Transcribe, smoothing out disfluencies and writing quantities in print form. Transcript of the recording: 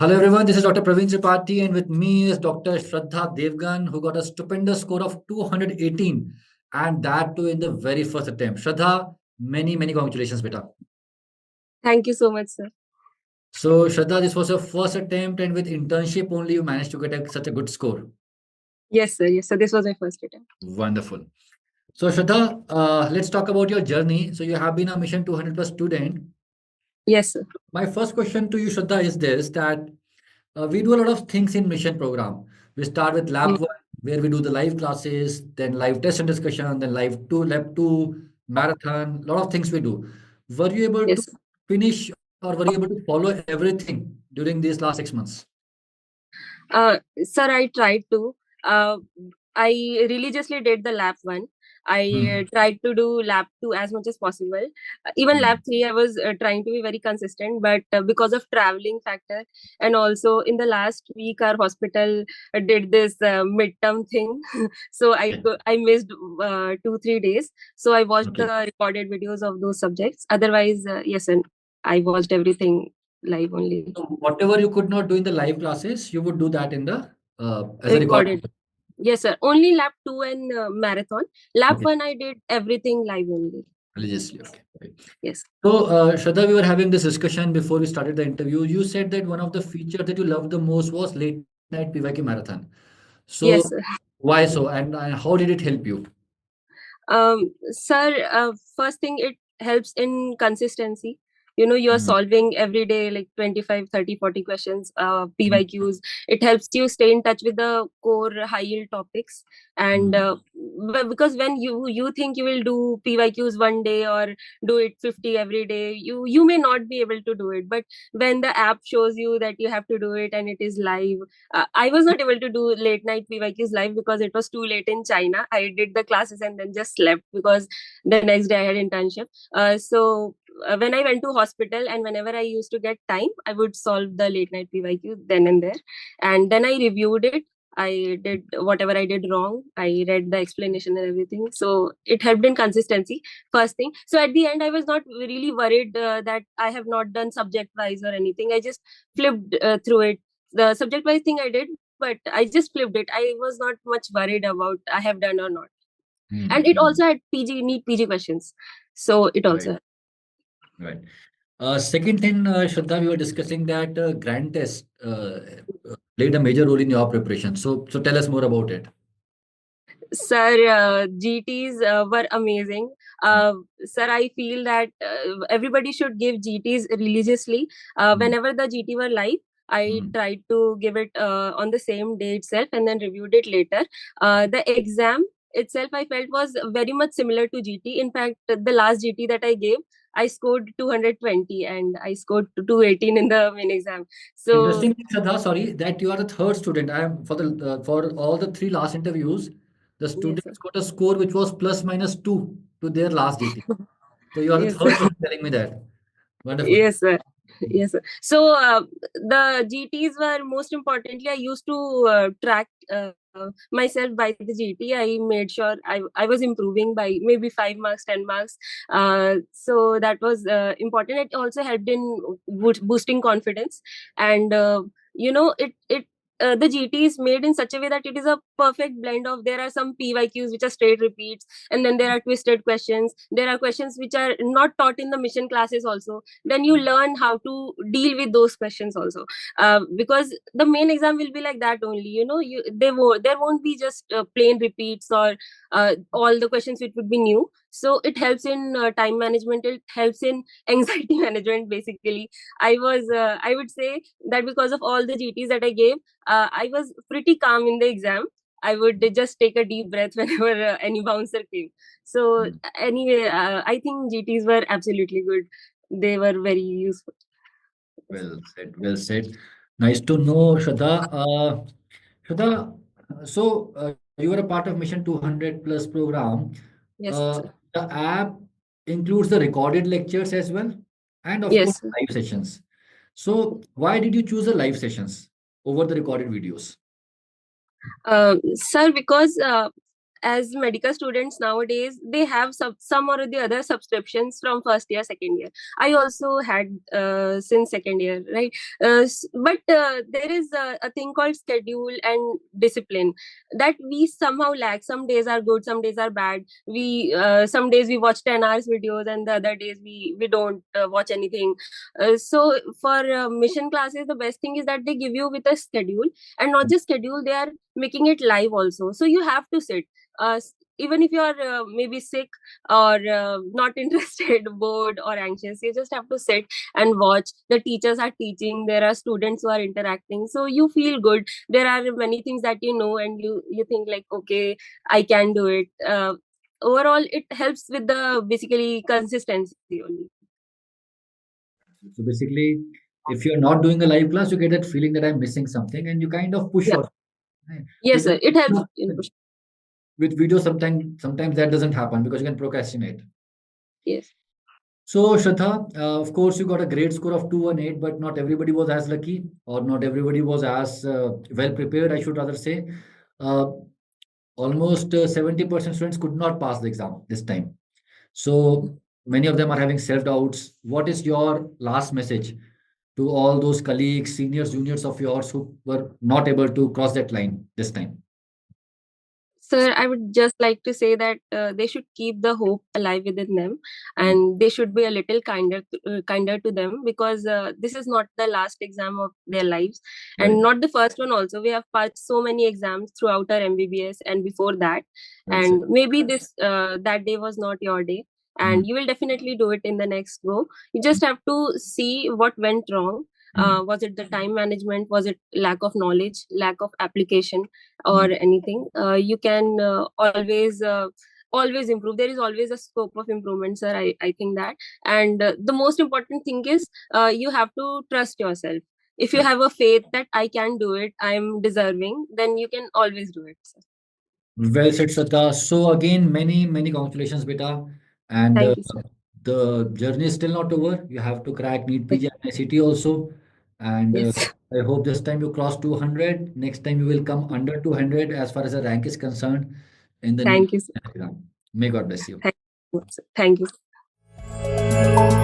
Hello everyone, this is Dr. Praveen Tripathi and with me is Dr. Shraddha Dewangan who got a stupendous score of 218 and that too in the very first attempt. Shraddha, many congratulations beta. Thank you so much, sir. So Shraddha, this was your first attempt and with internship only you managed to get such a good score. Yes, sir. Yes, sir. This was my first attempt. Wonderful. So Shraddha, let's talk about your journey. So you have been a Mission 200 plus student. Yes, sir. My first question to you, Shraddha, is this that we do a lot of things in mission program. We start with Mm. lab one, where we do the live classes, then live test and discussion, then live two, lab two, marathon, a lot of things we do. Were you able to Yes. finish or were you able to follow everything during these last 6 months? Sir, I tried to. Uh, I religiously did the lab one. I tried to do lab two as much as possible. Even lab Mhm. three, I was trying to be very consistent, but because of traveling factor and also in the last week, our hospital did this midterm thing, so Okay. I missed 2-3 days. So I watched Okay. the recorded videos of those subjects. Otherwise, yes, and I watched everything live only. So whatever you could not do in the live classes, you would do that in the as a recording. Recorded. Yes, sir. Only lap 2 and marathon. Lap Okay. 1, I did everything live only. Religiously. Okay. Okay. Yes. So, Shraddha, we were having this discussion before we started the interview. You said that one of the features that you loved the most was late night PYQ marathon. Yes, So, sir. why so? And how did it help you? Sir, first thing, it helps in consistency. You're Mm, solving every day like 25, 30, 40 questions, mm, PYQs. It helps you stay in touch with the core high yield topics. And mm. because when you think you will do PYQs one day or do it 50 every day, you may not be able to do it. But when the app shows you that you have to do it and it is live, I was not able to do late night PYQs live because it was too late in China. I did the classes and then just slept because the next day I had internship. So when I went to hospital and whenever I used to get time, I would solve the late night PYQ then and there. And then I reviewed it. I did whatever I did wrong. I read the explanation and everything. So it helped in consistency, first thing. So at the end, I was not really worried that I have not done subject wise or anything. I just flipped through it. The subject wise thing I did, but I just flipped it. I was not much worried about I have done or not. And it Mm. also had PG, NEET PG questions. So it Right, also. right. Second thing, Shraddha, we were discussing that grand test played a major role in your preparation. So tell us more about it. Sir, GTs were amazing. Sir, I feel that everybody should give GTs religiously. Mm, Whenever the GT were live, I mm, tried to give it on the same day itself and then reviewed it later. The exam itself, I felt, was very much similar to GT. In fact, the last GT that I gave, I scored 220 and I scored 218 in the main exam. So, Interesting thing, Shraddha, sorry, that you are the third student. I am for all the three last interviews, the yes, sir. students got a score which was plus minus two to their last GT. So you are the Yes, third sir. person telling me that. Wonderful. Yes, sir. Yes, sir. So the GTs were most importantly. I used to track myself by the GT. I made sure I was improving by maybe 5 marks, 10 marks. So that was important. It also helped in boosting confidence, and it. The GT is made in such a way that it is a perfect blend of there are some PYQs which are straight repeats, and then there are twisted questions. There are questions which are not taught in the mission classes also, then you learn how to deal with those questions also, because the main exam will be like that only. There won't be just plain repeats or all the questions which would be new. So it helps in time management, it helps in anxiety management. Basically, I would say that because of all the GTs that I gave, I was pretty calm in the exam. I would just take a deep breath whenever any bouncer came. So Mm. anyway, I think GTs were absolutely good. They were very useful. Well said. Well said. Nice to know, Shraddha. Shraddha, you were a part of Mission 200 plus program. Yes, sir. The app includes the recorded lectures as well, and of course, Yes, sir. live sessions. So, why did you choose the live sessions over the recorded videos? Sir, because as medical students nowadays, they have some or the other subscriptions from first year, second year. I also had since second year, right? But there is a thing called schedule and discipline that we somehow lack. Some days are good, some days are bad. We some days we watch 10 hours videos, and the other days we don't watch anything. So for mission classes, the best thing is that they give you with a schedule, and not just schedule, they are making it live also. So you have to sit, even if you are maybe sick or not interested, bored or anxious, you just have to sit and watch. The teachers are teaching, there are students who are interacting, so you feel good. There are many things that you know, and you think like, okay, I can do it. Overall, it helps with the basically consistency only. So basically, if you're not doing a live class, you get that feeling that I'm missing something, and you kind of push Yeah. yourself. Right? Yes, With sir, it helps in push. with video, sometimes that doesn't happen because you can procrastinate. Yes. So, Shraddha, of course, you got a great score of 218, but not everybody was as lucky, or not everybody was as well prepared, I should rather say. Uh, Almost 70% students could not pass the exam this time. So, many of them are having self doubts. What is your last message to all those colleagues, seniors, juniors of yours who were not able to cross that line this time? Sir, I would just like to say that they should keep the hope alive within them, Mm. and they should be a little kinder to them, because this is not the last exam of their lives, Right, and not the first one. Also, we have passed so many exams throughout our MBBS and before that, well said. and maybe this that day was not your day, Mm, and you will definitely do it in the next go. You just have to see what went wrong. mm, Was it the time management? Was it lack of knowledge, lack of application, or mm. anything? You can always improve. There is always a scope of improvement, sir. I think that. And the most important thing is, you have to trust yourself. If you Right. have a faith that I can do it, I'm deserving, then you can always do it, sir. Well said, Shraddha. So again, many congratulations, beta. And Thank you, sir. the journey is still not over. You have to crack NEET Yes. PG and ICT also. And Yes. I hope this time you cross 200. Next time you will come under 200 as far as the rank is concerned in the NEET Thank you, sir. exam. May God bless you. Thank you, sir. Thank you, sir.